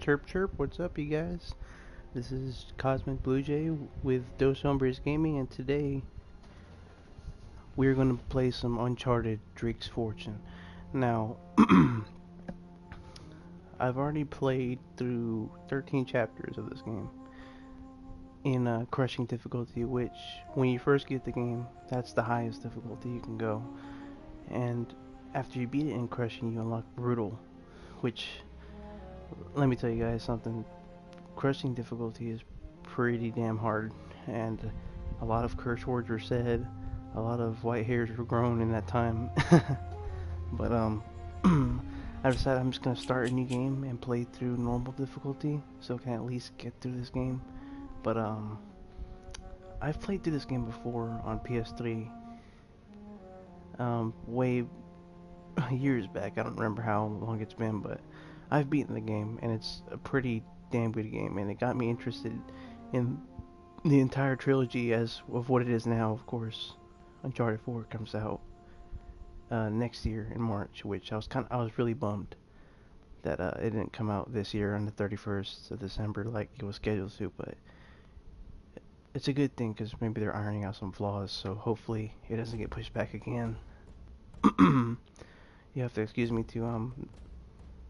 Chirp chirp, what's up you guys? This is Cosmic Blue Jay with Dos Hombres Gaming, and today we're going to play some Uncharted Drake's Fortune. Now, I've already played through 13 chapters of this game in crushing difficulty, which when you first get the game, that's the highest difficulty you can go. And after you beat it in crushing, you unlock brutal, which, let me tell you guys something, crushing difficulty is pretty damn hard, and a lot of curse words were said, a lot of white hairs were grown in that time. But I decided I'm just gonna start a new game and play through normal difficulty so I can at least get through this game. But I've played through this game before on PS3, way years back. I don't remember how long it's been, but I've beaten the game, and it's a pretty damn good game, and it got me interested in the entire trilogy as of what it is now. Of course, Uncharted 4 comes out next year in March, which I was really bummed that it didn't come out this year on the 31st of December like it was scheduled to, but it's a good thing because maybe they're ironing out some flaws, so hopefully it doesn't get pushed back again. You have to excuse me to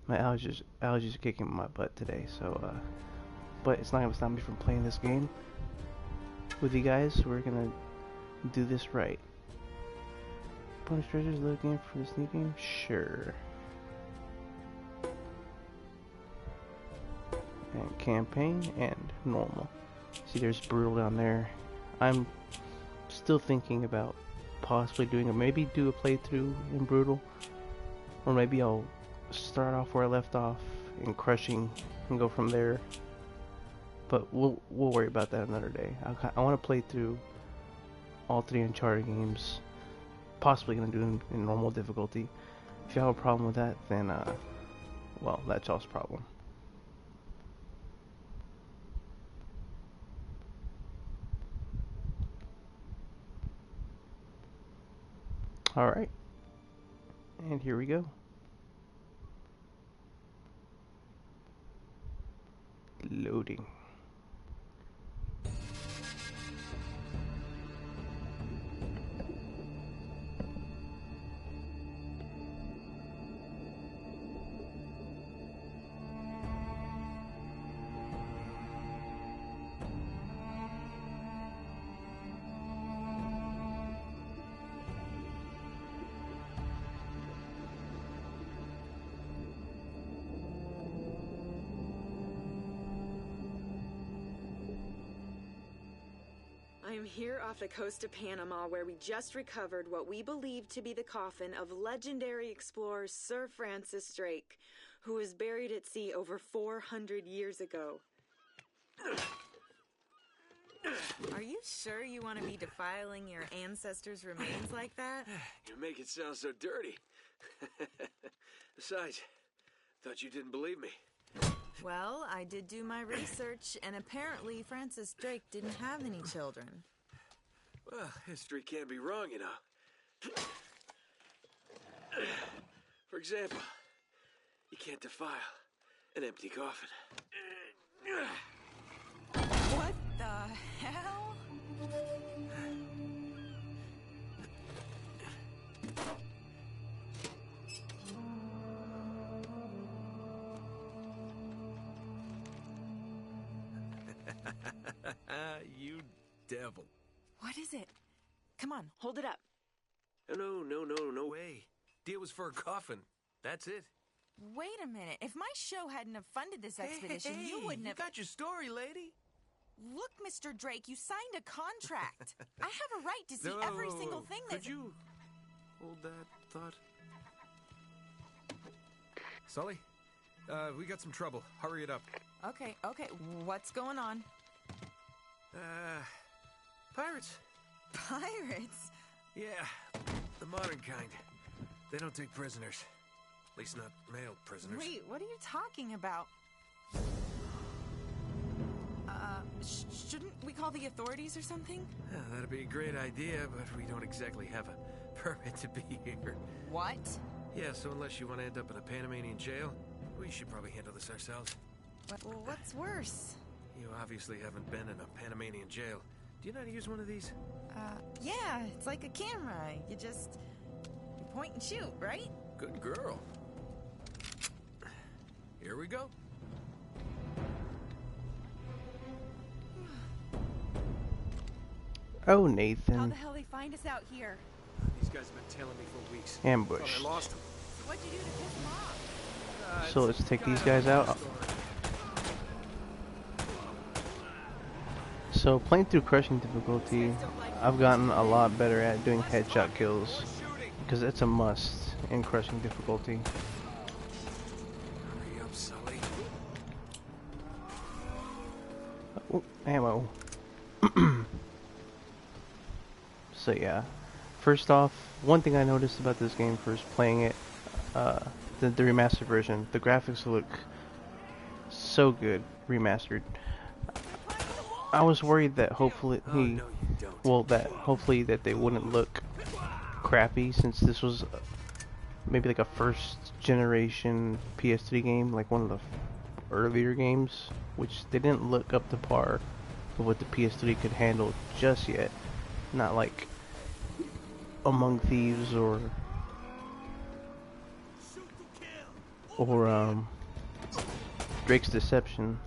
my allergies are kicking my butt today, so but it's not gonna stop me from playing this game with you guys. We're gonna do this right. Bonus treasures looking for this new game? Sure. And campaign and normal. See, there's brutal down there. I'm still thinking about possibly maybe do a playthrough in brutal, or maybe I'll start off where I left off in crushing and go from there. But we'll worry about that another day. I want to play through all 3 Uncharted games. Possibly gonna do it in normal difficulty. If you have a problem with that, then well, that's y'all's problem. Alright, and here we go. Loading. I am here off the coast of Panama, where we just recovered what we believe to be the coffin of legendary explorer Sir Francis Drake, who was buried at sea over 400 years ago. Are you sure you want to be defiling your ancestors' remains like that? You make it sound so dirty. Besides, thought you didn't believe me. Well, I did do my research, and apparently Francis Drake didn't have any children. Well, history can't be wrong, you know. For example, you can't defile an empty coffin. What the hell? You devil. What is it? Come on, hold it up. No way. Deal was for a coffin. That's it. Wait a minute. If my show hadn't have funded this expedition, you wouldn't have... You got your story, lady. Look, Mr. Drake, you signed a contract. I have a right to see every single thing that... Could you hold that thought? Sully, we got some trouble. Hurry it up. Okay. What's going on? Pirates. Pirates? Yeah, the modern kind. They don't take prisoners. At least not male prisoners. Wait, what are you talking about? Shouldn't we call the authorities or something? Yeah, that'd be a great idea, but we don't exactly have a permit to be here. What? Yeah, so unless you want to end up in a Panamanian jail, we should probably handle this ourselves. Well, what's worse? You obviously haven't been in a Panamanian jail. Do you know how to use one of these? Yeah, it's like a camera. You point and shoot, right? Good girl. Here we go. Oh, How Nathan. the hell they find us out here? These guys have been tailing me for weeks. Ambushed. Thought I lost them. What'd you do to piss them off? So let's take these guys out. So playing through crushing difficulty, I've gotten a lot better at doing headshot kills because it's a must in crushing difficulty. Hurry up, Sully. Oh, ammo. So yeah, first off, one thing I noticed about this game first playing it, the remastered version, the graphics look so good remastered. I was worried that hopefully that they wouldn't look crappy since this was maybe like a first generation PS3 game, like one of the earlier games, which they didn't look up to par with what the PS3 could handle just yet. Not like Among Thieves or Drake's Deception.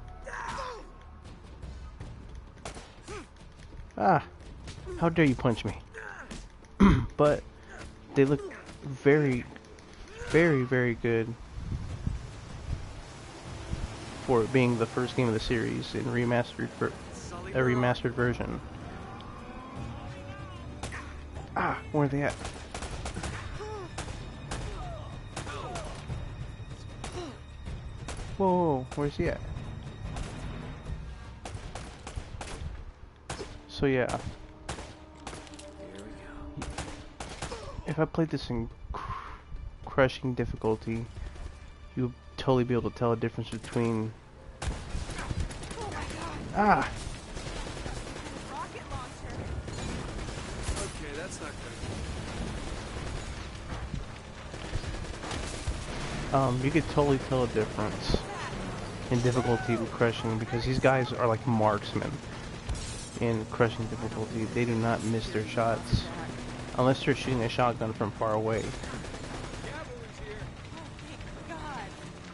Ah, how dare you punch me? But they look very, very, very good for it being the first game of the series in a remastered version. Ah, where are they at? Whoa, where's he at? So yeah, if I played this in crushing difficulty, you'd totally be able to tell the difference between... Ah! Rocket launcher. Okay, that's not good. You could totally tell a difference in difficulty with crushing because these guys are like marksmen in crushing difficulty. They do not miss their shots unless they're shooting a shotgun from far away.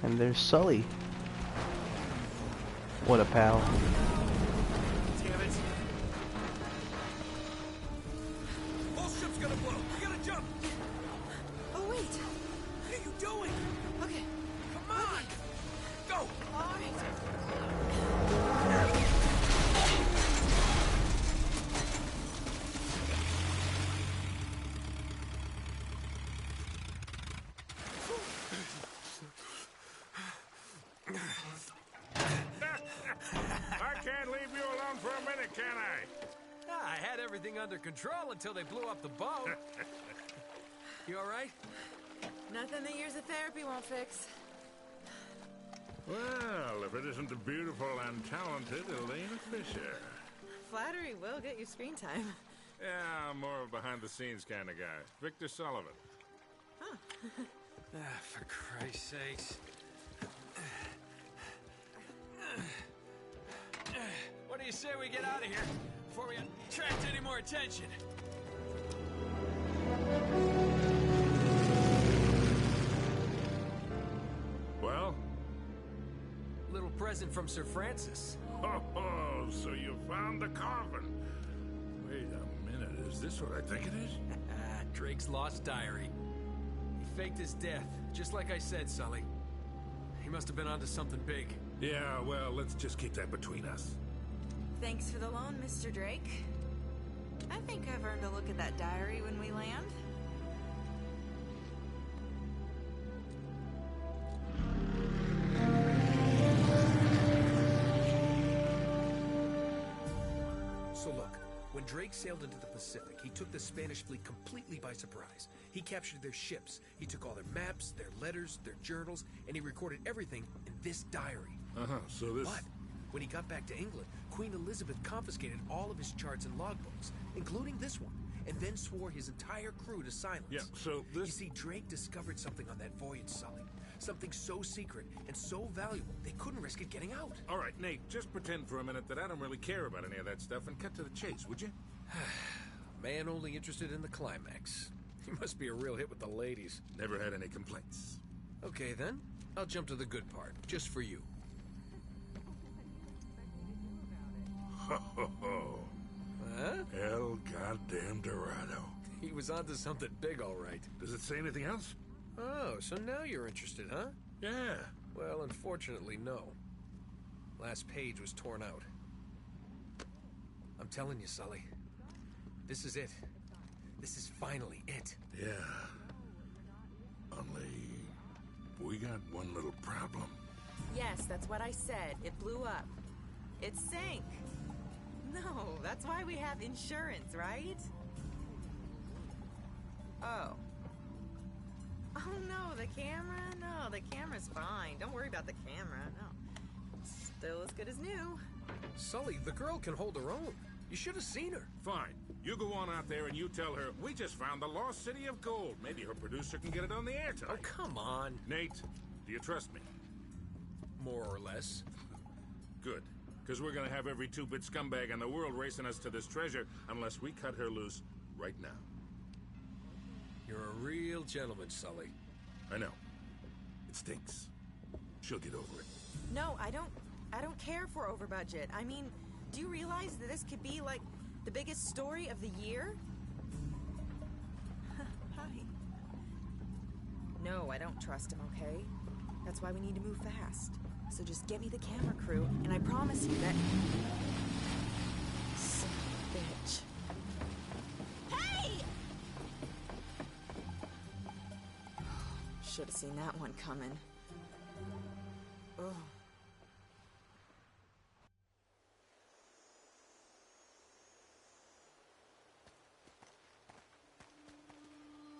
And there's Sully. What a pal. Damn it. Whole ship's gonna blow. We gotta jump. Oh, wait. What are you doing? Okay. Come on. Go. All right. I can't leave you alone for a minute, can I? I had everything under control until they blew up the boat. You all right? Nothing that years of therapy won't fix. Well, if it isn't the beautiful and talented Elena Fisher. Flattery will get you screen time. Yeah, I'm more of a behind-the-scenes kind of guy. Victor Sullivan. For Christ's sakes. What do you say we get out of here before we attract any more attention? Well? Little present from Sir Francis. Oh, so you found the coffin. Wait a minute, is this what I think it is? Drake's lost diary. He faked his death, just like I said, Sully. He must have been onto something big. Yeah, well, let's just keep that between us. Thanks for the loan, Mr. Drake. I think I've earned a look at that diary when we land. So look, when Drake sailed into the Pacific, he took the Spanish fleet completely by surprise. He captured their ships, he took all their maps, their letters, their journals, and he recorded everything in this diary. So this... But when he got back to England, Queen Elizabeth confiscated all of his charts and logbooks, including this one, and then swore his entire crew to silence. Yeah, so this... You see, Drake discovered something on that voyage, Sully. Something so secret and so valuable, they couldn't risk it getting out. All right, Nate, just pretend for a minute that I don't really care about any of that stuff and cut to the chase, would you? Man only interested in the climax. He must be a real hit with the ladies. Never had any complaints. Okay, then. I'll jump to the good part, just for you. Ho, ho, ho. Huh? El goddamn Dorado. He was onto something big, all right. Does it say anything else? Oh, so now you're interested, huh? Yeah. Well, unfortunately, no. Last page was torn out. I'm telling you, Sully. This is it. This is finally it. Yeah. Only... we got one little problem. Yes, that's what I said. It blew up. It sank. No, that's why we have insurance, right? Oh. Oh no, the camera? No, the camera's fine. Don't worry about the camera, no. Still as good as new. Sully, the girl can hold her own. You should have seen her. Fine. You go on out there and you tell her, we just found the lost city of gold. Maybe her producer can get it on the air tonight. Oh, come on. Nate, do you trust me? More or less. Good. Because we're going to have every two-bit scumbag in the world racing us to this treasure unless we cut her loose right now. You're a real gentleman, Sully. I know. It stinks. She'll get over it. No, I don't care for over budget. I mean, do you realize that this could be like the biggest story of the year? Hi. No, I don't trust him, okay? That's why we need to move fast. So just get me the camera crew, and I promise you that... Son of a bitch. Hey! Should have seen that one coming. Ugh.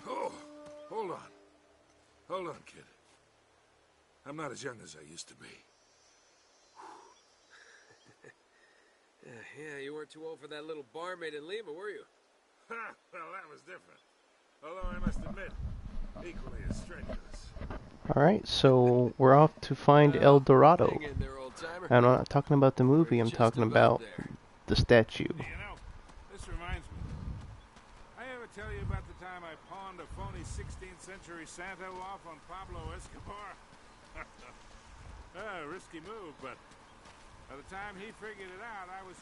Oh, hold on. Hold on, kid. I'm not as young as I used to be. Yeah, you weren't too old for that little barmaid in Lima, were you? Ha! Well, that was different. Although I must admit, equally as strenuous. Alright, so we're off to find El Dorado. Hang in there, old-timer. And I'm not talking about the movie, I'm Just talking about there. the statue. You know, this reminds me. I ever tell you about the time I pawned a phony 16th century Santa off on Pablo Escobar? Risky move, but by the time he figured it out, I was...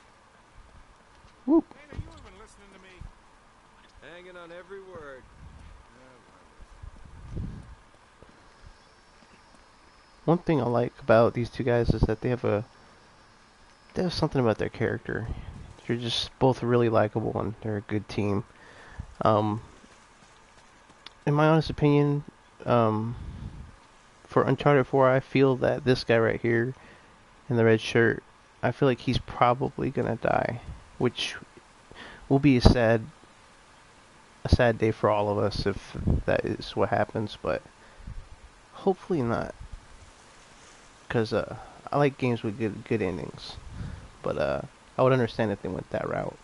Whoop. Nate, are you even listening to me? Hanging on every word. One thing I like about these two guys is that they have something about their character. They're just both really likable and they're a good team. In my honest opinion, for Uncharted 4, I feel that this guy right here in the red shirt, I feel like he's probably gonna die, which will be a sad day for all of us if that is what happens, but hopefully not. Because I like games with good endings, but I would understand if they went that route.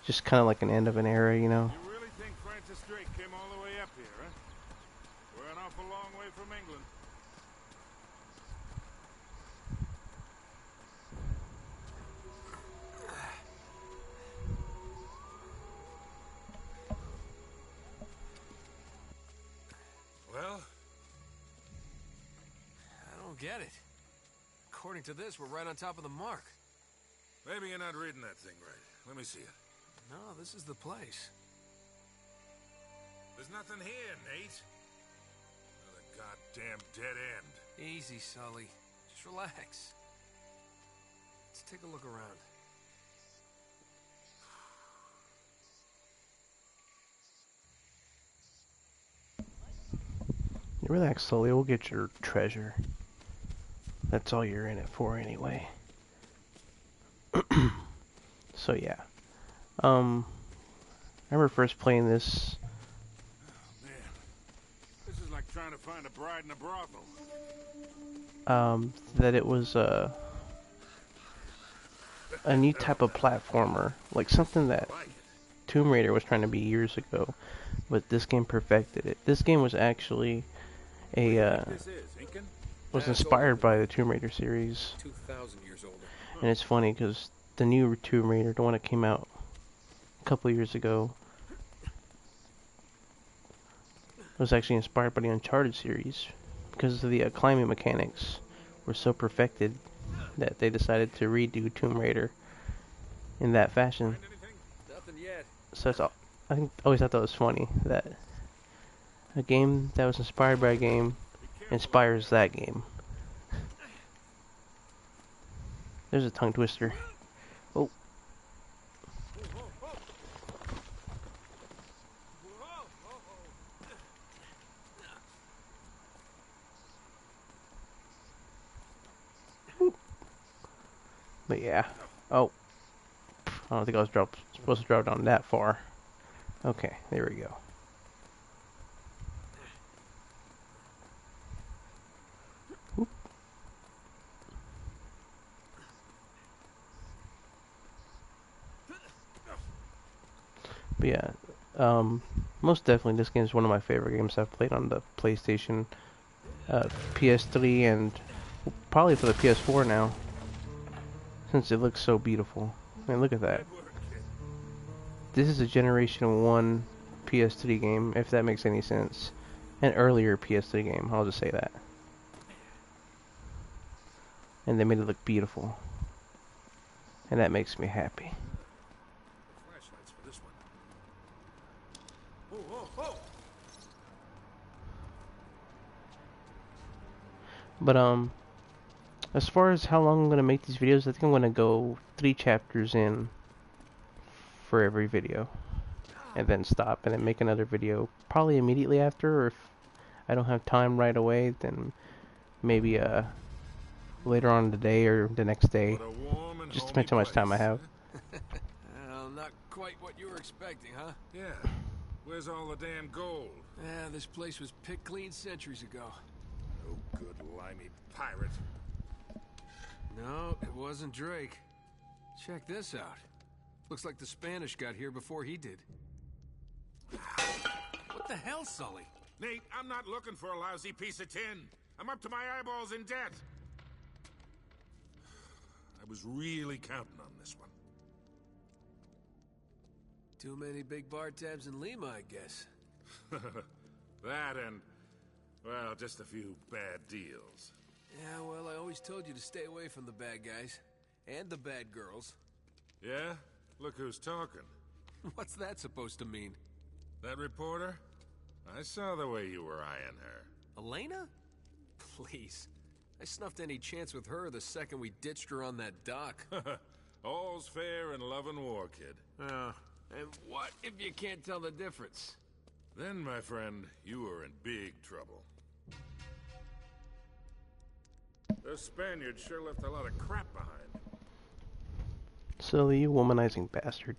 Just kind of like an end of an era, you know. You really think Francis Drake came all the way up here, huh? We're an awful long way from England. Well? I don't get it. According to this, we're right on top of the mark. Maybe you're not reading that thing right. Let me see it. No, this is the place. There's nothing here, Nate. Another goddamn dead end. Easy, Sully. Just relax. Let's take a look around. Relax, Sully. We'll get your treasure. That's all you're in it for, anyway. So yeah. I remember first playing this. Oh, man. This is like trying to find a bride in a brothel. That it was a new type of platformer, like something that Tomb Raider was trying to be years ago, but this game perfected it. This game was actually a This is Incan? was It's older inspired than by the Tomb Raider series, 2,000 years older. and it's funny because the new Tomb Raider, the one that came out a couple years ago, was actually inspired by the Uncharted series because of the climbing mechanics were so perfected that they decided to redo Tomb Raider in that fashion. Find anything? Nothing yet. So it's, I think always thought that was funny that a game that was inspired by a game Be careful. inspires that game. There's a tongue twister. Oh, but yeah. Oh, I don't think I was supposed to drop down that far. Okay, there we go. Oop. But yeah, most definitely this game is one of my favorite games I've played on the PlayStation, PS3, and probably for the PS4 now, since it looks so beautiful. I mean, look at that. Good work, kid. This is a Generation 1 PS3 game, if that makes any sense. An earlier PS3 game, I'll just say that. And they made it look beautiful. And that makes me happy. Flashlights for this one. Oh. But as far as how long I'm gonna make these videos, I think I'm gonna go 3 chapters in for every video, and then stop, and then make another video probably immediately after. Or if I don't have time right away, then maybe later on in the day or the next day. What a warm and Just homey depends how much time I place. have. Well, not quite what you were expecting, huh? Yeah. Where's all the damn gold? Yeah, this place was picked clean centuries ago. Oh, good limey pirate. No, it wasn't Drake. Check this out. Looks like the Spanish got here before he did. What the hell, Sully? Nate, I'm not looking for a lousy piece of tin. I'm up to my eyeballs in debt. I was really counting on this one. Too many big bar tabs in Lima, I guess. That and, well, just a few bad deals. Yeah, well, I always told you to stay away from the bad guys. And the bad girls. Yeah? Look who's talking. What's that supposed to mean? That reporter? I saw the way you were eyeing her. Elena? Please. I snuffed any chance with her the second we ditched her on that dock. All's fair in love and war, kid. And what if you can't tell the difference? Then, my friend, you are in big trouble. Those Spaniards sure left a lot of crap behind. Sully, you womanizing bastard.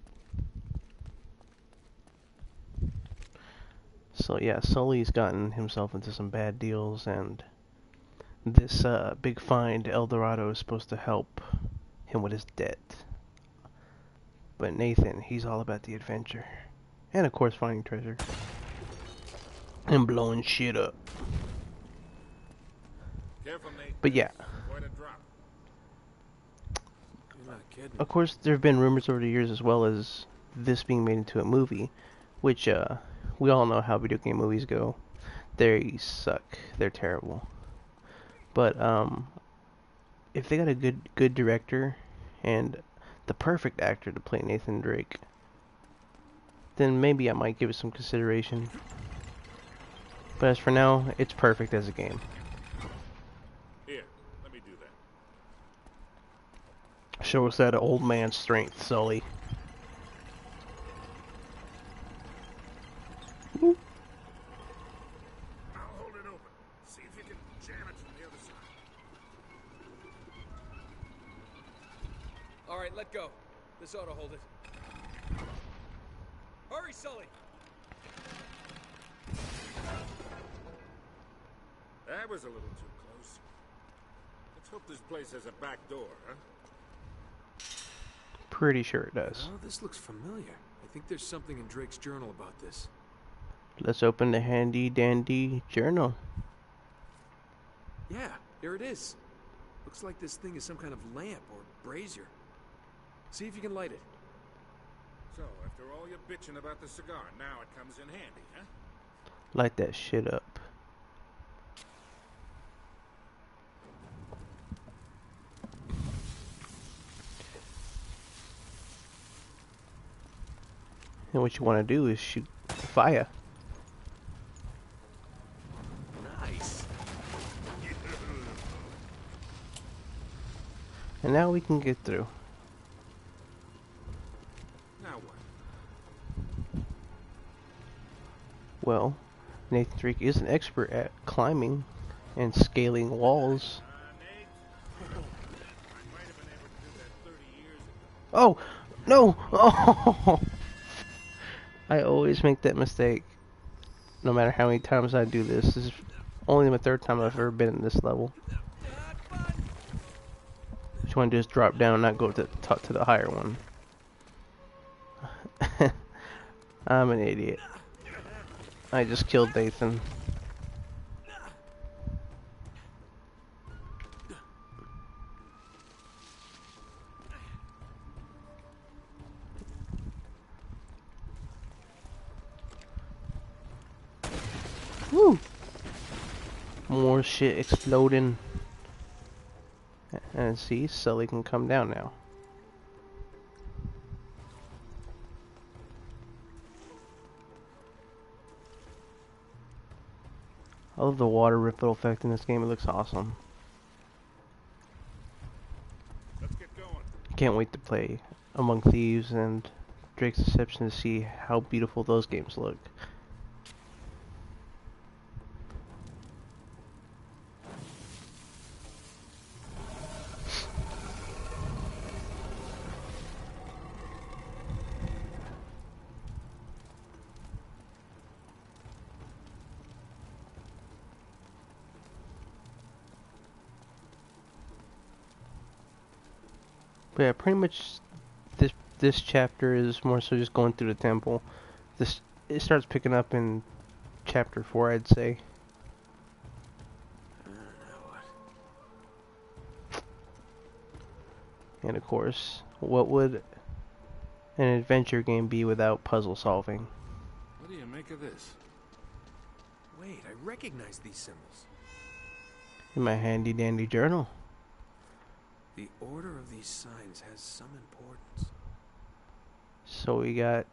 So yeah, Sully's gotten himself into some bad deals, and this big find, El Dorado, is supposed to help him with his debt. But Nathan, he's all about the adventure. And of course finding treasure. And blowing shit up. Careful, Nate. But yeah, Quite a drop. You're not kidding. of course there have been rumors over the years as well as this being made into a movie, which we all know how video game movies go. They suck. They're terrible. But if they got a good director and the perfect actor to play Nathan Drake, then maybe I might give it some consideration. But as for now, it's perfect as a game. Here, let me do that. Show us that old man strength, Sully. Woo. I'll hold it open. See if you can jam it from the other side. All right, let go. This ought to hold it. Hurry, Sully! That was a little too close. Let's hope this place has a back door, huh? Pretty sure it does. Oh, this looks familiar. I think there's something in Drake's journal about this. Let's open the handy dandy journal. Yeah, here it is. Looks like this thing is some kind of lamp or brazier. See if you can light it. So, after all your bitching about the cigar, now it comes in handy, huh? Light that shit up. And what you want to do is shoot fire. Nice. And now we can get through. Now what? Well, Nathan Drake is an expert at climbing and scaling walls. Nate? I might have been able to do that 30 years ago. Oh! No! Oh! I always make that mistake. No matter how many times I do this. This is only the third time I've ever been in this level. Just want to just drop down and not go to the top to the higher one. I'm an idiot. I just killed Nathan. Woo! More shit exploding. And see, Sully can come down now. I love the water ripple effect in this game. It looks awesome. Let's get going. Can't wait to play Among Thieves and Drake's Deception to see how beautiful those games look. But yeah, pretty much this chapter is more so just going through the temple. It starts picking up in chapter 4, I'd say. And of course, what would an adventure game be without puzzle solving? What do you make of this? Wait, I recognize these symbols. In my handy dandy journal. The order of these signs has some importance. So we got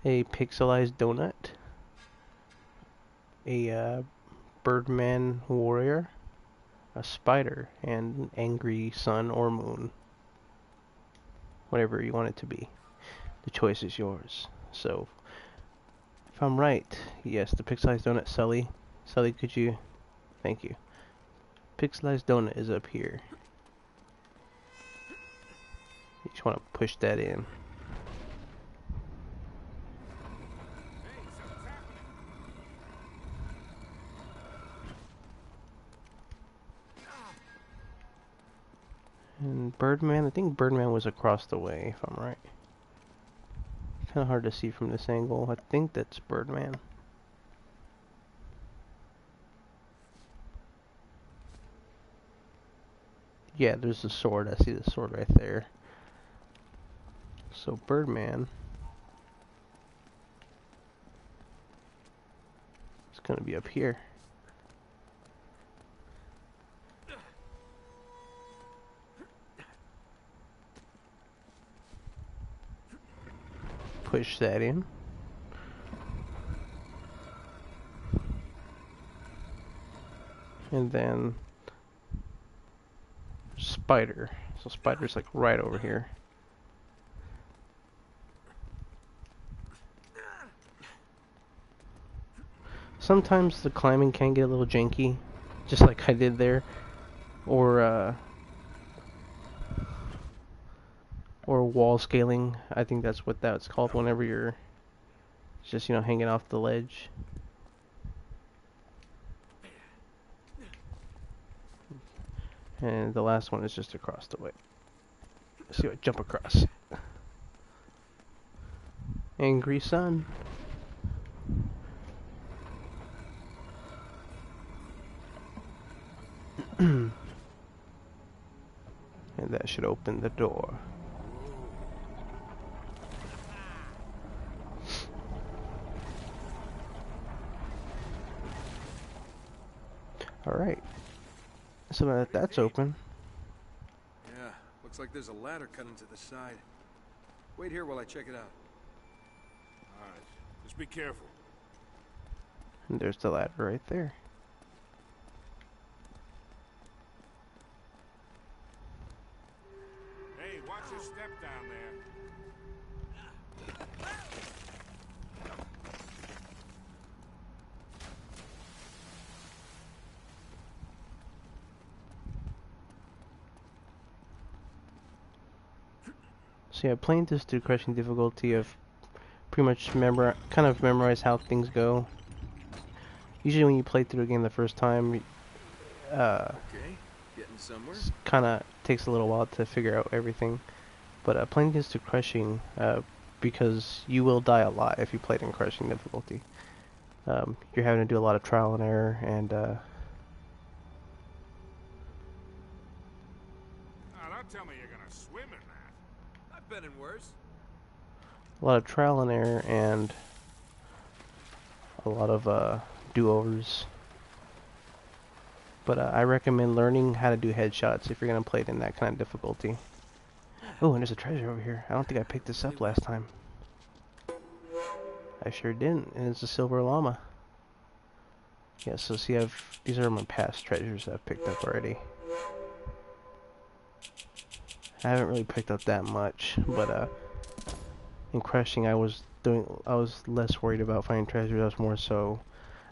a pixelized donut, a Birdman warrior, a spider, and an angry sun or moon. Whatever you want it to be. The choice is yours. So, if I'm right, yes, the pixelized donut, Sully. Sully, could you? Thank you. Pixelized donut is up here. You just want to push that in. Hey, something's happening. And Birdman, I think Birdman was across the way, if I'm right. Kind of hard to see from this angle. I think that's Birdman. Yeah, there's the sword. I see the sword right there. So Birdman is going to be up here. Push that in. And then spider. So spider's like right over here. Sometimes the climbing can get a little janky, just like I did there. Or wall scaling. I think that's what that's called whenever you're just, you know, hanging off the ledge. And the last one is just across the way. See what jump across. Angry sun. And that should open the door. Alright. So now that that's open. Yeah, looks like there's a ladder cut into the side. Wait here while I check it out. Alright, just be careful. And there's the ladder right there. Hey, watch your step down there. So yeah, playing this through crushing difficulty, of pretty much kind of memorize how things go. Usually when you play through a game the first time, Okay, getting somewhere. kind of takes a little while to figure out everything. But playing this through crushing, because you will die a lot if you play it in crushing difficulty. You're having to do a lot of trial and error, and Now, don't tell me you're gonna swim in that. I've been in worse. a lot of trial and error, and a lot of do-overs. But I recommend learning how to do headshots if you're going to play it in that kind of difficulty. Oh, and there's a treasure over here. I don't think I picked this up last time. I sure didn't, and it's a silver llama. Yeah, so see, these are my past treasures I've picked up already. I haven't really picked up that much, but in crushing I was less worried about finding treasures. I was more so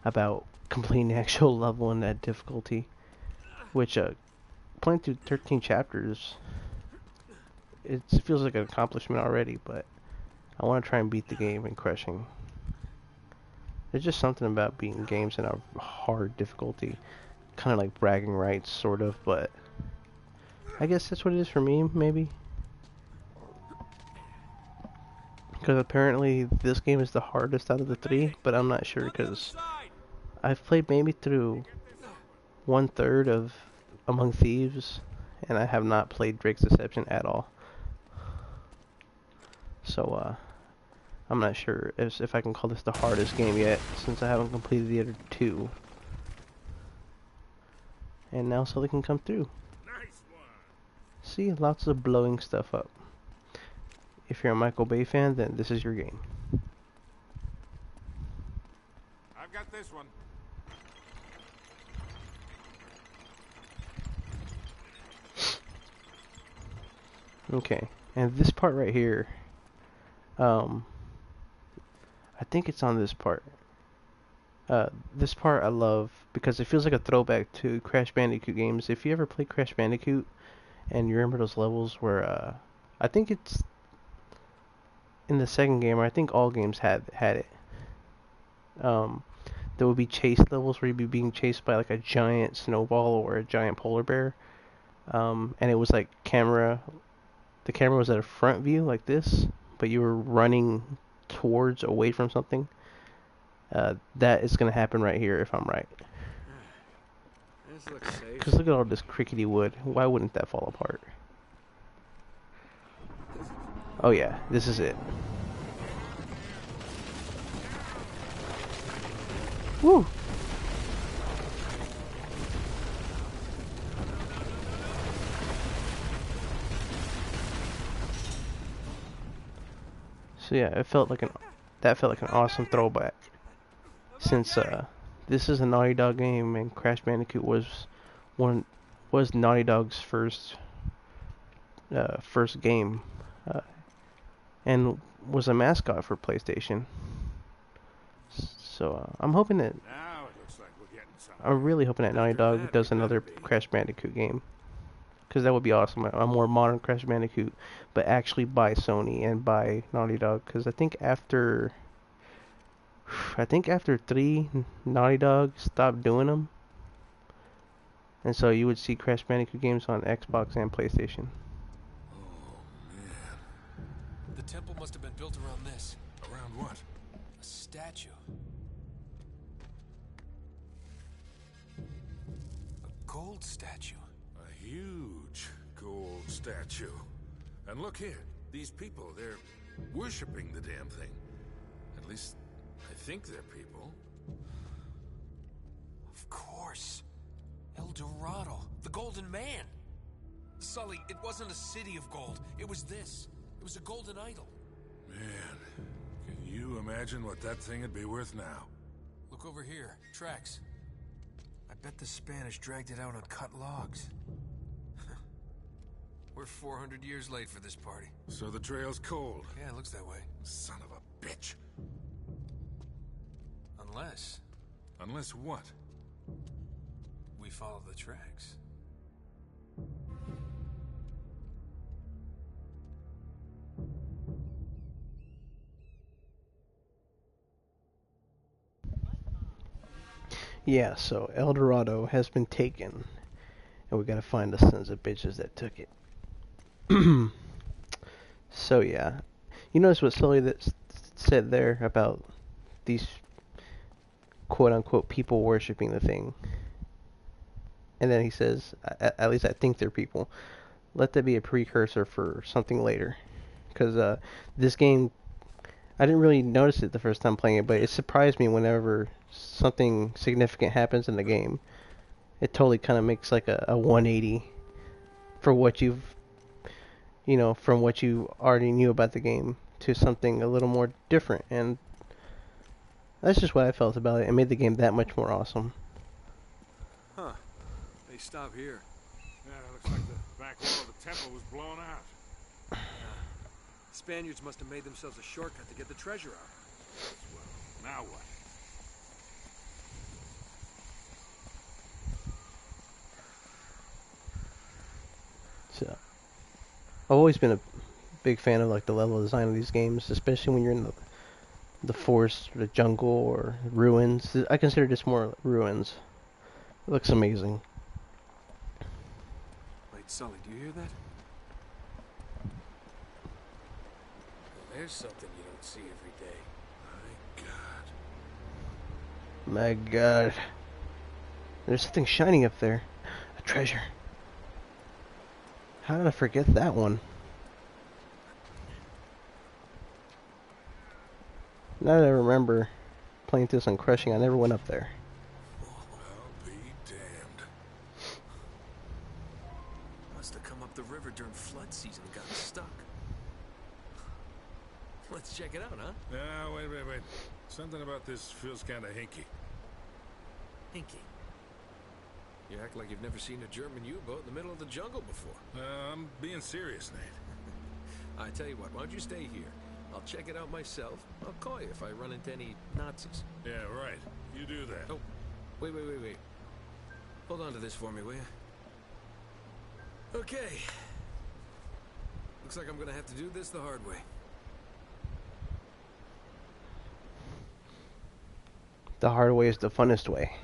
about completing the actual level in that difficulty, which playing through 13 chapters, it feels like an accomplishment already, but I want to try and beat the game in crushing. There's just something about beating games in a hard difficulty, kind of like bragging rights, sort of, but I guess that's what it is for me, maybe. Because apparently this game is the hardest out of the three, but I'm not sure because I've played maybe through 1/3 of Among Thieves, and I have not played Drake's Deception at all. So, I'm not sure if I can call this the hardest game yet, since I haven't completed the other two. And now Sully can come through. Nice one. See, lots of blowing stuff up. If you're a Michael Bay fan, then this is your game. I've got this one. Okay, and this part right here, I think it's on this part. This part I love because it feels like a throwback to Crash Bandicoot games. If you ever played Crash Bandicoot and you remember those levels where, I think it's in the second game, or I think all games had it. There would be chase levels where you'd be being chased by like a giant snowball or a giant polar bear. And it was like the camera was at a front view like this, but you were running away from something. That is going to happen right here if I'm right. This looks safe. Because look at all this crickety wood. Why wouldn't that fall apart? Oh yeah, this is it. Woo! So yeah, that felt like an awesome throwback. Since this is a Naughty Dog game, and Crash Bandicoot was Naughty Dog's first game, and was a mascot for PlayStation. So I'm hoping that Now it looks like we're getting somewhere. I'm really hoping that Naughty Dog does another Crash Bandicoot game, because that would be awesome. A more modern Crash Bandicoot, but actually by Sony and by Naughty Dog. Because I think after 3, Naughty Dog stopped doing them, and so you would see Crash Bandicoot games on Xbox and PlayStation. The temple must have been built around this. Around what? A statue. A gold statue. A huge gold statue. statue. And look here, these people, they're worshipping the damn thing. At least, I think they're people. Of course. El Dorado, the Golden Man. Sully, it wasn't a city of gold. It was this. It was a golden idol. Man, can you imagine what that thing would be worth now? Look over here. Tracks. I bet the Spanish dragged it out on cut logs. We're 400 years late for this party. So the trail's cold. Yeah, it looks that way. Son of a bitch. Unless Unless what? we follow the tracks. Yeah, so El Dorado has been taken, and we gotta find the sons of bitches that took it. So yeah, you notice what Sully said there about these quote-unquote people worshipping the thing, and then he says, at least I think they're people. Let that be a precursor for something later, because this game, I didn't really notice it the first time playing it, but it surprised me whenever something significant happens in the game. It totally kind of makes like a 180 for what from what you already knew about the game to something a little more different, and that's just what I felt about it. It made the game that much more awesome. Huh. They stop here. Yeah, it looks like the back wall of the temple was blown out. Spaniards must have made themselves a shortcut to get the treasure out. Well, now what? So, I've always been a big fan of like the level design of these games, especially when you're in the forest, or the jungle, or ruins. I consider this more ruins. It looks amazing. Wait, Sully, do you hear that? Well, there's something you don't see every day. My God. My God. There's something shining up there. A treasure. How did I forget that one? Now that I remember playing this on Crushing, I never went up there. I'll be damned. Must have come up the river during flood season and got stuck. Let's check it out, huh? No, wait. Something about this feels kind of hinky. Hinky. You act like you've never seen a German U-boat in the middle of the jungle before. I'm being serious, Nate. I tell you what, why don't you stay here? I'll check it out myself. I'll call you if I run into any Nazis. Yeah, right. You do that. Oh, wait. Hold on to this for me, will you? Okay. Looks like I'm gonna have to do this the hard way. The hard way is the funnest way.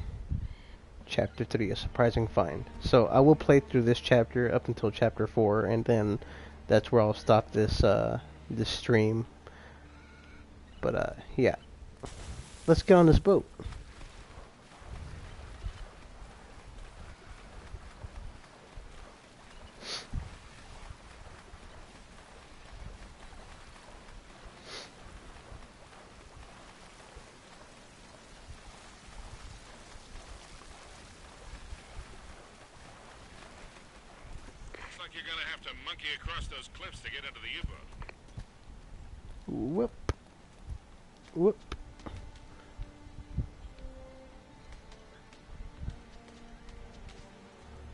Chapter 3, A Surprising Find. So I will play through this chapter up until chapter 4, and then that's where I'll stop this this stream. But yeah, let's get on this boat. Looks like you're gonna have to monkey across those cliffs to get into the U-boat. Whoop. Whoop.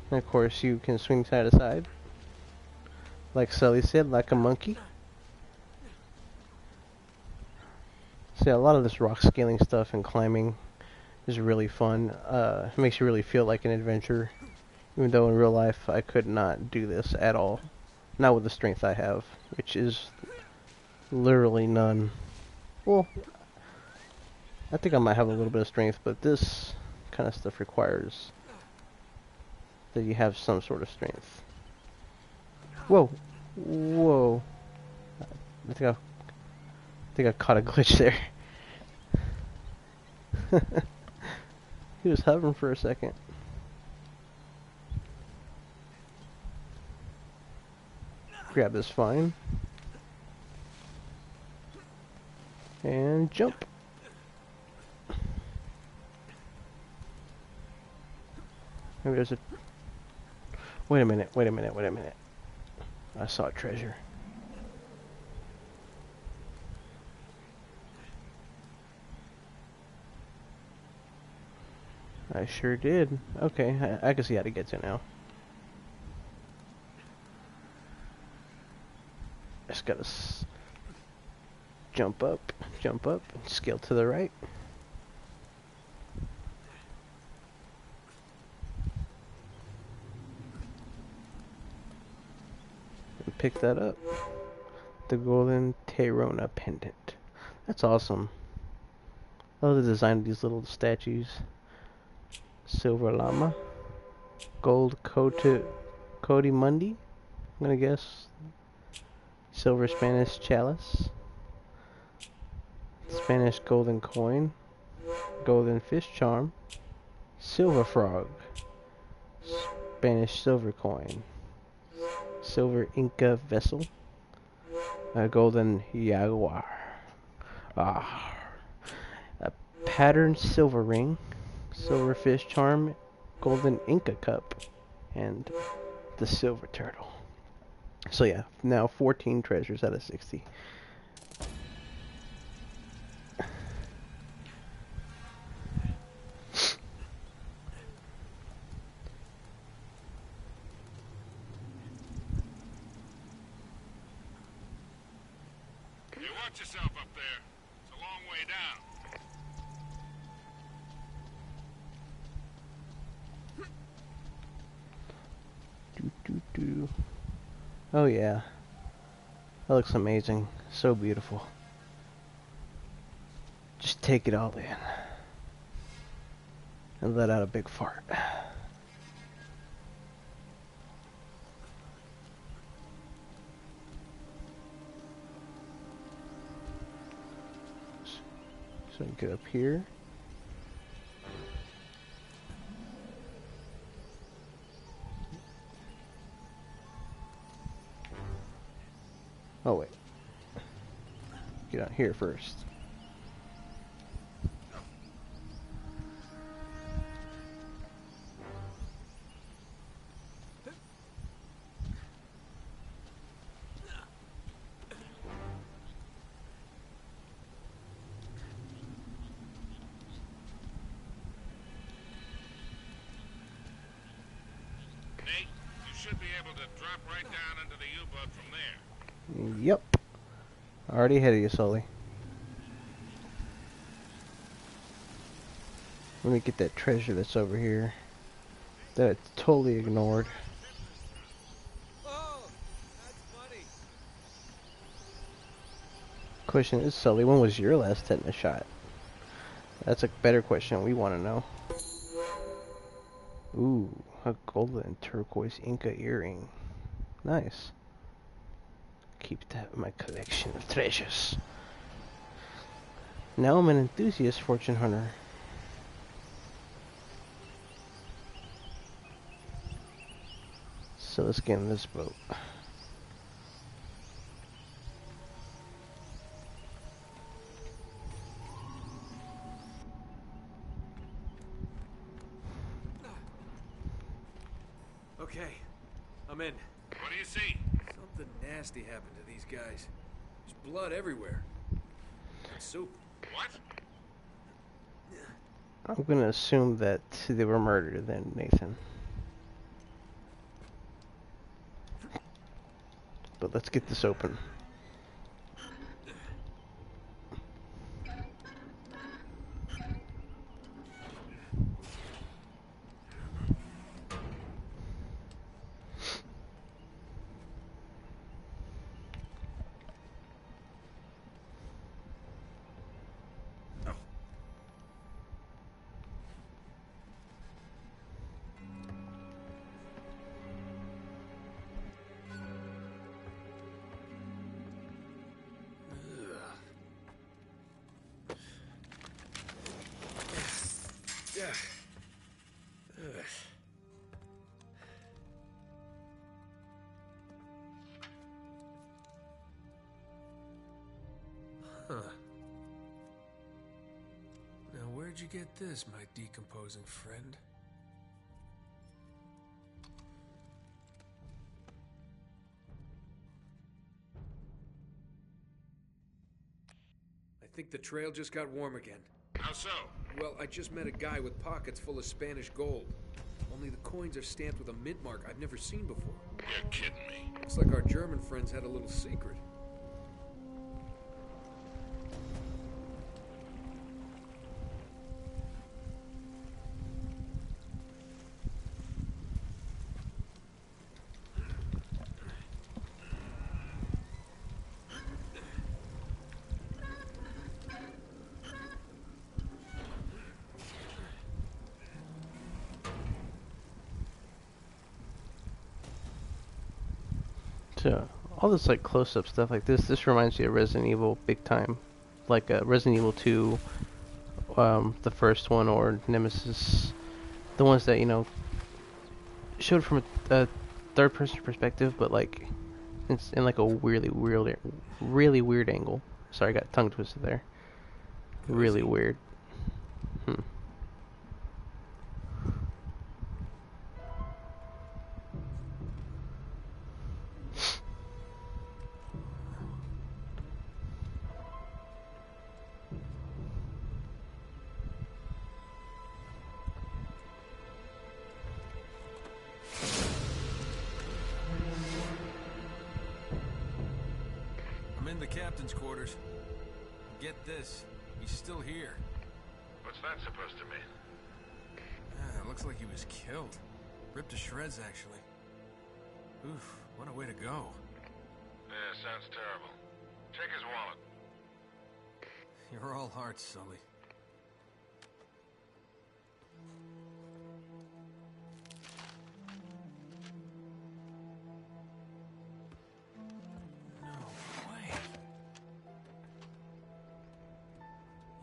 And of course you can swing side to side. Like Sully said, like a monkey. See, a lot of this rock scaling stuff and climbing is really fun. It makes you really feel like an adventurer. Even though in real life I could not do this at all. Not with the strength I have, which is literally none. Well, I think I might have a little bit of strength, but this kind of stuff requires that you have some sort of strength. Whoa. Whoa. I think I caught a glitch there. He was hovering for a second. Grab this vine. And jump. Maybe there's a... Wait a minute, wait a minute, wait a minute. I saw a treasure. I sure did. Okay, I can see how to get to now. Just gotta jump up, and scale to the right. And pick that up. The golden Terona pendant. That's awesome. I love the design of these little statues. Silver llama. Gold Cody Mundi, I'm gonna guess. Silver Spanish chalice. Spanish golden coin. Golden fish charm. Silver frog. Spanish silver coin. Silver Inca vessel. A golden jaguar. Ah. A patterned silver ring. Silver fish charm. Golden Inca cup. And the silver turtle. So yeah, now 14 treasures out of 60. Hey, watch yourself up there. It's a long way down. Oh yeah. That looks amazing. So beautiful. Just take it all in. And let out a big fart. So get up here. Oh wait. Get out here first. Nate, you should be able to drop right down into the U-boat from there. Yep. Already ahead of you, Sully. Let me get that treasure that's over here. That I totally ignored. Oh, that's funny. Question is, Sully, when was your last tetanus shot? That's a better question we want to know. Ooh, a golden turquoise Inca earring. Nice. Keep that in my collection of treasures. Now I'm an enthusiast fortune hunter. So let's get in this boat. Okay, I'm in. What do you see? Something nasty happened to these guys. There's blood everywhere. And soup. What? I'm gonna assume that they were murdered then, Nathan. But let's get this open. Huh. Now, where'd you get this, my decomposing friend? I think the trail just got warm again. How so? Well, I just met a guy with pockets full of Spanish gold. Only the coins are stamped with a mint mark I've never seen before. You're kidding me. Looks like our German friends had a little secret. So all this like close-up stuff like this reminds me of Resident Evil big time, like Resident Evil 2, the first one, or Nemesis, the ones that showed from a third-person perspective, but like it's in like a really weird angle. Sorry, I got tongue twisted there. Really weird. I'm in the captain's quarters. Get this, he's still here. What's that supposed to mean? It looks like he was killed. Ripped to shreds, actually. Oof, what a way to go. Yeah, sounds terrible. Take his wallet. You're all hearts, Sully. No way.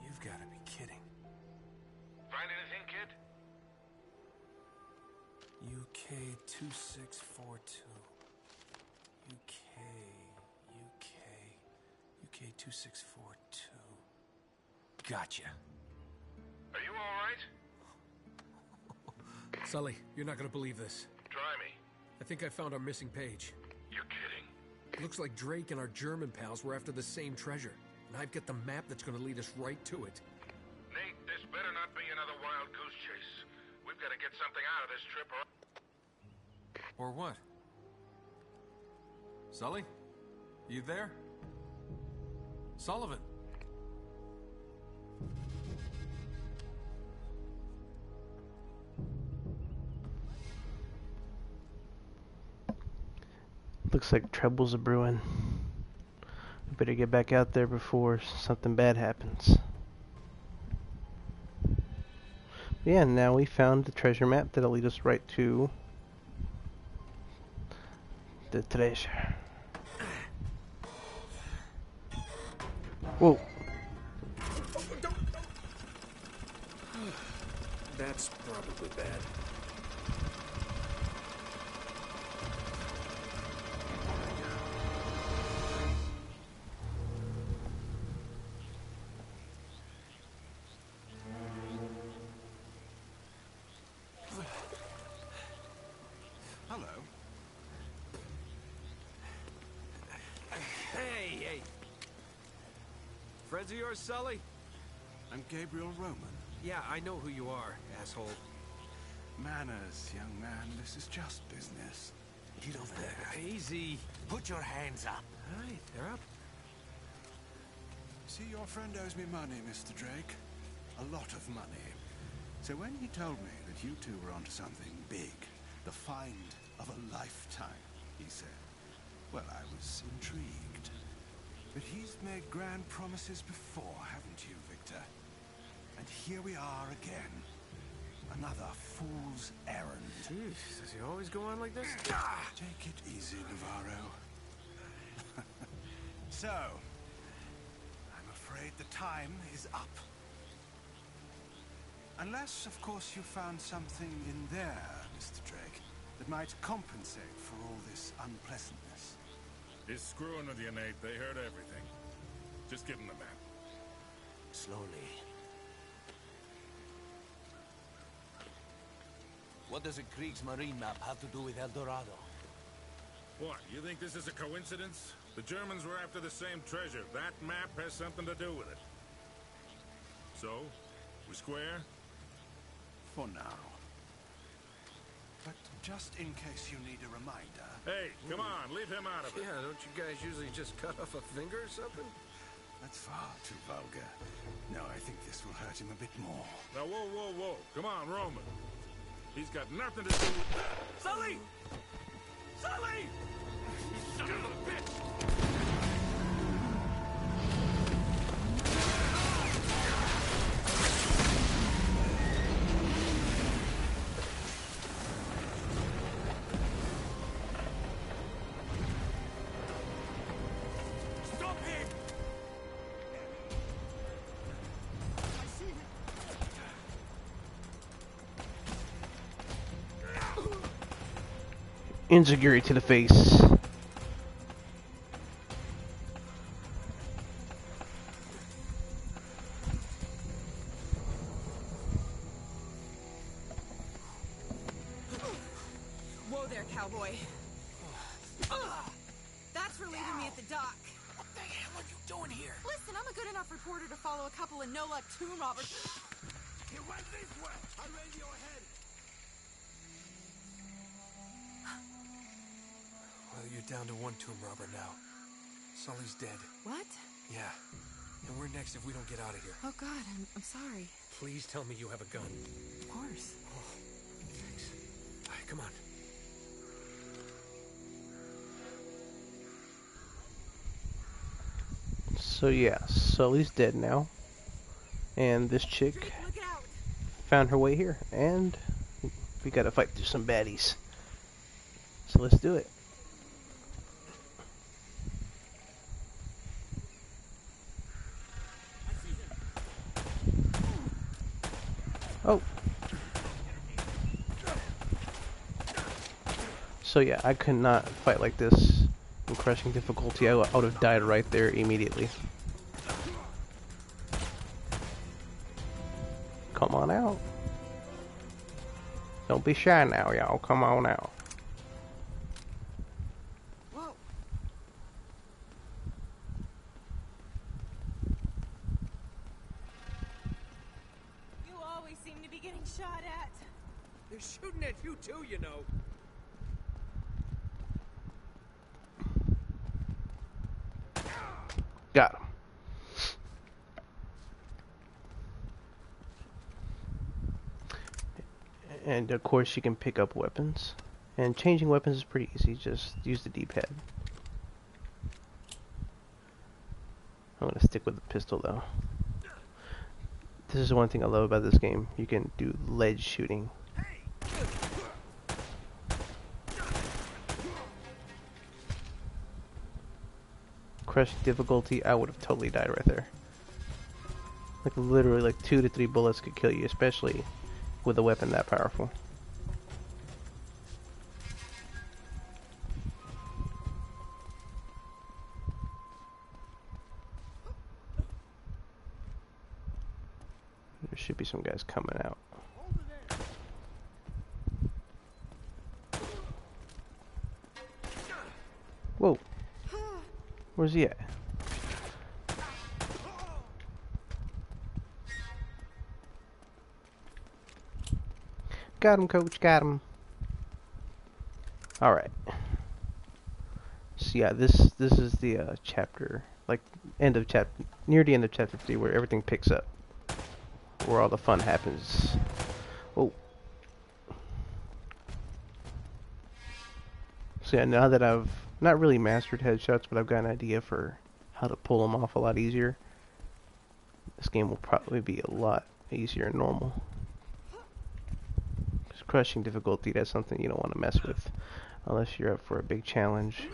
You've got to be kidding. Find anything, kid? UK 2642. UK 2642. Gotcha. Are you all right? Sully, you're not gonna believe this. Try me. I think I found our missing page. You're kidding. Looks like Drake and our German pals were after the same treasure. And I've got the map that's gonna lead us right to it. Nate, this better not be another wild goose chase. We've got to get something out of this trip or... Or what? Sully? You there? Sullivan? Looks like trouble's a brewing. We better get back out there before something bad happens. Yeah, now we found the treasure map that'll lead us right to the treasure. Whoa. That's probably bad. Hello. Hey! Friends of yours, Sully? I'm Gabriel Roman. Yeah, I know who you are, asshole. Manners, young man. This is just business. Get over there. Easy. Put your hands up. All right, they're up. See, your friend owes me money, Mr. Drake. A lot of money. So when he told me that you two were onto something big, the find of a lifetime, he said, well, I was intrigued. But he's made grand promises before, haven't you, Victor? And here we are again. Another fool's errand. Jeez, does he always go on like this? Take it easy, Navarro. So, I'm afraid the time is up. Unless, of course, you found something in there, Mr. Drake, that might compensate for all this unpleasantness. He's screwing with you, Nate. They heard everything. Just give him the map. Slowly. What does a Kriegsmarine map have to do with El Dorado? What, you think this is a coincidence? The Germans were after the same treasure. That map has something to do with it. So, we square? For now. But just in case you need a reminder... Hey, come on, leave him out of it. Yeah, don't you guys usually just cut off a finger or something? That's far too vulgar. No, I think this will hurt him a bit more. Now, whoa, whoa, whoa. Come on, Roman. He's got nothing to do with... Sully! Sully! You son of a bitch! Stop him! I see him! Insecurity to the face. Whoa there, cowboy. That's for leaving me at the dock. What the hell are you doing here? Listen, I'm a good enough reporter to follow a couple of no-luck tomb robbers. He went this way! I'll radio ahead! Well, you're down to one tomb robber now. Sully's dead. What? Yeah. And we're next if we don't get out of here. Oh, God, I'm sorry. Please tell me you have a gun. Of course. Oh, thanks. All right, come on. So yeah, Sully's dead now. And this chick Look out! found her way here. And we gotta fight through some baddies. So let's do it. Oh. So yeah, I could not fight like this in crushing difficulty. I would have died right there immediately. Come on out. Don't be shy now, y'all. Come on out. Whoa. You always seem to be getting shot at. They're shooting at you too, you know. Got him. And of course you can pick up weapons. And changing weapons is pretty easy. Just use the D-pad. I'm gonna stick with the pistol though. This is one thing I love about this game. You can do ledge shooting. Crushing difficulty, I would have totally died right there. Like literally like 2 to 3 bullets could kill you, especially with a weapon that powerful. There should be some guys coming out. Whoa. Where's he at? Got him, coach. Got him. All right. So yeah, this is the chapter, like end of chapter, near the end of chapter 3, where everything picks up, where all the fun happens. Oh. So yeah, now that I've not really mastered headshots, but I've got an idea for how to pull them off a lot easier, this game will probably be a lot easier than normal. Because crushing difficulty, that's something you don't want to mess with unless you're up for a big challenge.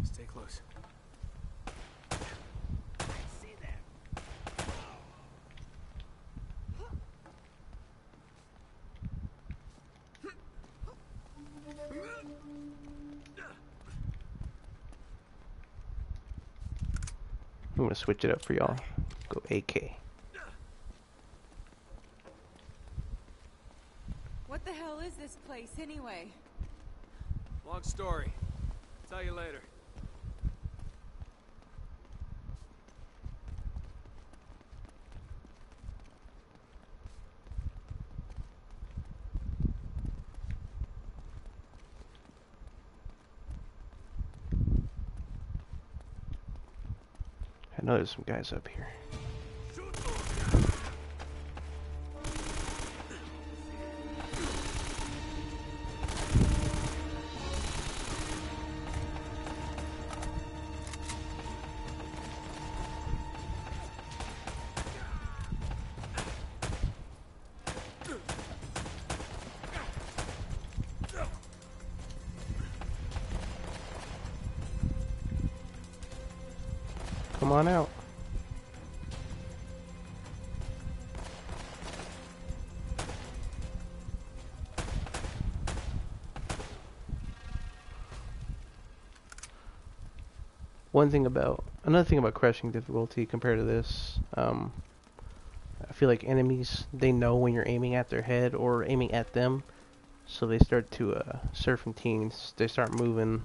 Stay close. I'm gonna switch it up for y'all. Go AK. What the hell is this place anyway? Long story. Tell you later. I know there's some guys up here. Come on out. Another thing about crushing difficulty compared to this, I feel like enemies, they know when you're aiming at their head or aiming at them, so they start to, serpentines, they start moving.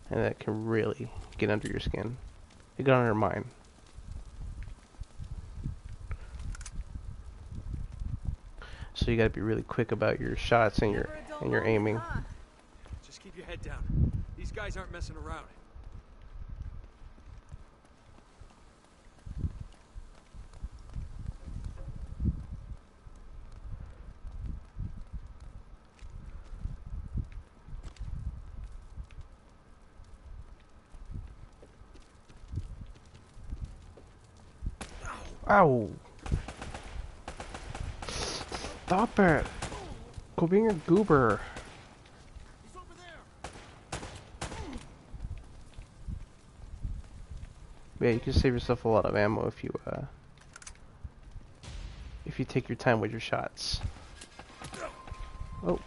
And that can really get under your skin. It got under mine. So you gotta be really quick about your shots and your aiming. Just keep your head down. These guys aren't messing around. Ow! Stop it! Go being a goober. Yeah, you can save yourself a lot of ammo if you take your time with your shots. Oh.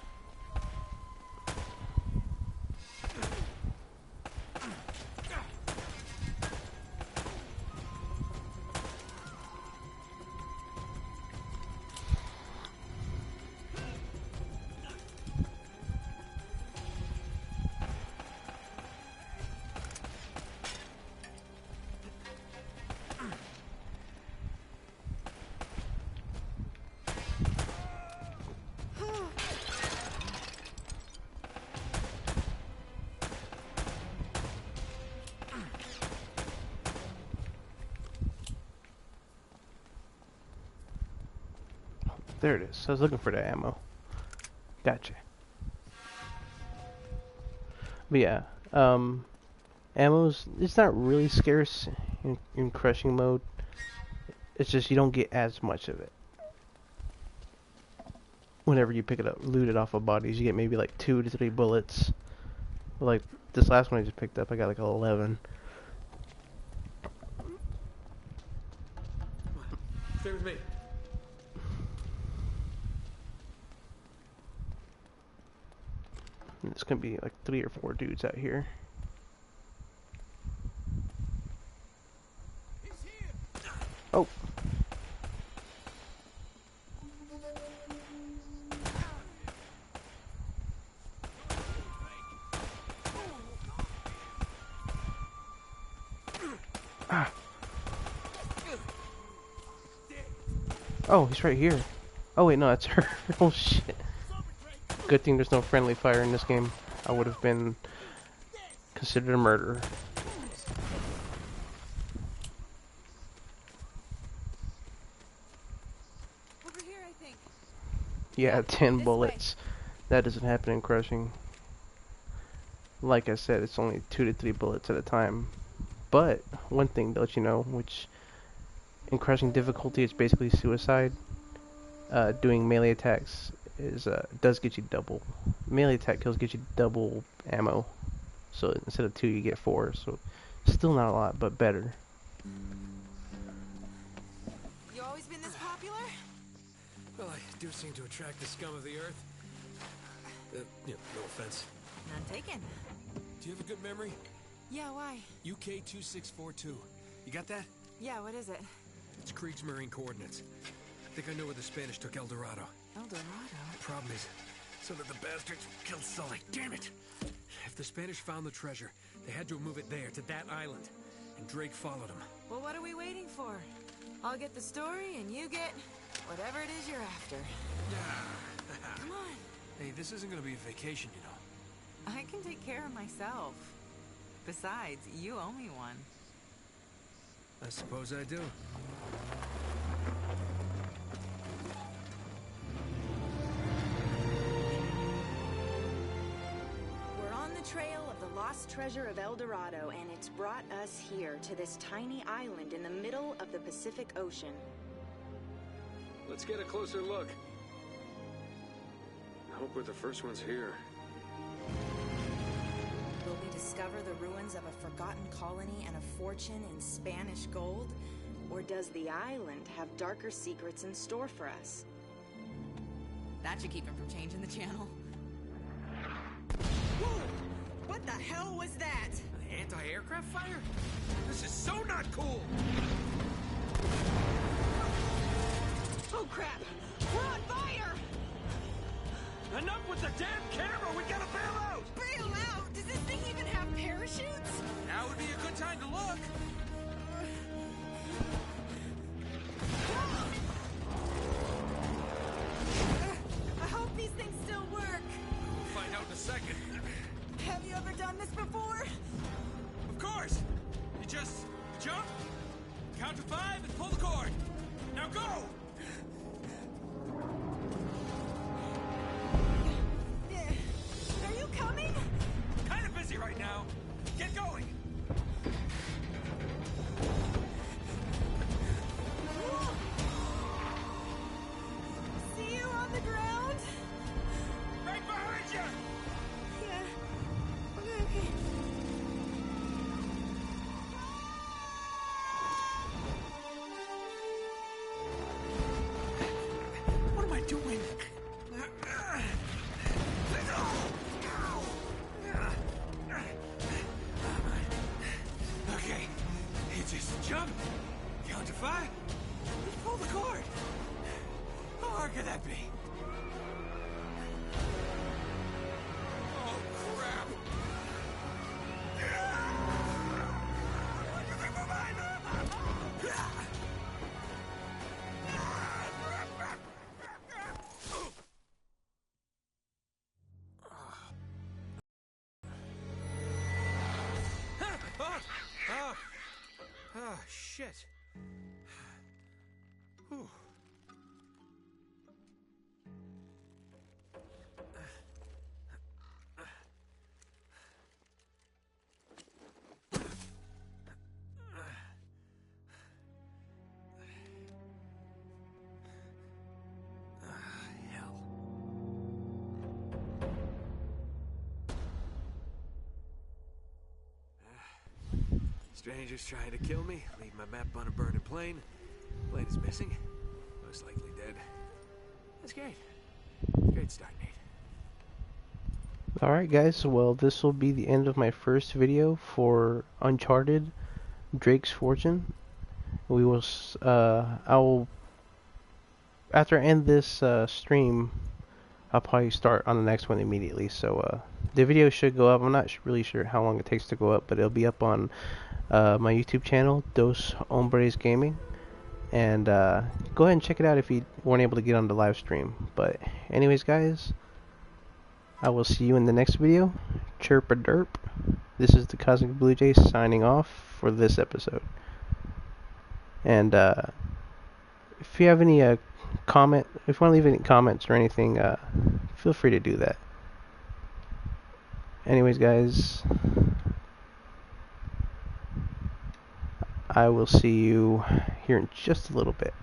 There it is. I was looking for the ammo. Gotcha. But yeah, ammo's, it's not really scarce in crushing mode. It's just you don't get as much of it. Whenever you pick it up, loot it off of bodies, you get maybe like 2 to 3 bullets. Like this last one I just picked up, I got like 11. Stay with me. It's gonna be like 3 or 4 dudes out here. Oh. Ah. Oh, he's right here. Oh wait, no, that's her. Oh shit. Good thing there's no friendly fire in this game. I would have been considered a murderer. Over here, I think. Yeah, 10 This bullets. That doesn't happen in crushing. Like I said, it's only 2 to 3 bullets at a time. But one thing to let you know, which in crushing difficulty, it's basically suicide. Doing melee attacks does get you double. Melee attack kills get you double ammo. So instead of 2, you get 4. So still not a lot, but better. You always been this popular? Well, I do seem to attract the scum of the earth. No offense. None taken. Do you have a good memory? Yeah, why? UK 2642. You got that? Yeah, what is it? It's Kriegsmarine coordinates. I think I know where the Spanish took El Dorado. El Dorado? The problem is, some of the bastards killed Sully. Damn it! If the Spanish found the treasure, they had to move it there, to that island. And Drake followed them. Well, what are we waiting for? I'll get the story, and you get whatever it is you're after. Come on. Hey, this isn't gonna be a vacation, you know. I can take care of myself. Besides, you owe me one. I suppose I do. We're on the trail of the lost treasure of El Dorado, and it's brought us here to this tiny island in the middle of the Pacific Ocean. Let's get a closer look. I hope we're the first ones here. Will we discover the ruins of a forgotten colony and a fortune in Spanish gold? Or does the island have darker secrets in store for us? That should keep him from changing the channel. Whoa! What the hell was that? An anti-aircraft fire? This is so not cool! Oh crap! We're on fire! Enough with the damn camera! We gotta bail out! Bail out? Does this thing even have parachutes? Now would be a good time to look! I hope these things still work. We'll find out in a second. Have you ever done this before? Of course! You just jump, count to 5, and pull the cord. Now go! Are you coming? Kind of busy right now. Get going! See you on the ground? Right behind you! Yeah. Okay. What am I doing? Okay, you just jump, count to 5, and pull the cord. How hard could that be? Oh, crap! Shit. Whew. Hell. Strangers trying to kill me, leave my map on a burning plane. Plane is missing, most likely dead. That's great. Great start, Nate. Alright guys, well this will be the end of my first video for Uncharted Drake's Fortune. We will, after I end this stream, I'll probably start on the next one immediately. So the video should go up. I'm not really sure how long it takes to go up, but it'll be up on my YouTube channel, Dos Hombres Gaming. And go ahead and check it out if you weren't able to get on the live stream. But anyways guys, I will see you in the next video. Chirp a derp. This is the Cosmic Blue Jay signing off for this episode. And if you have any if you want to leave any comments or anything, feel free to do that. Anyways guys, I will see you here in just a little bit.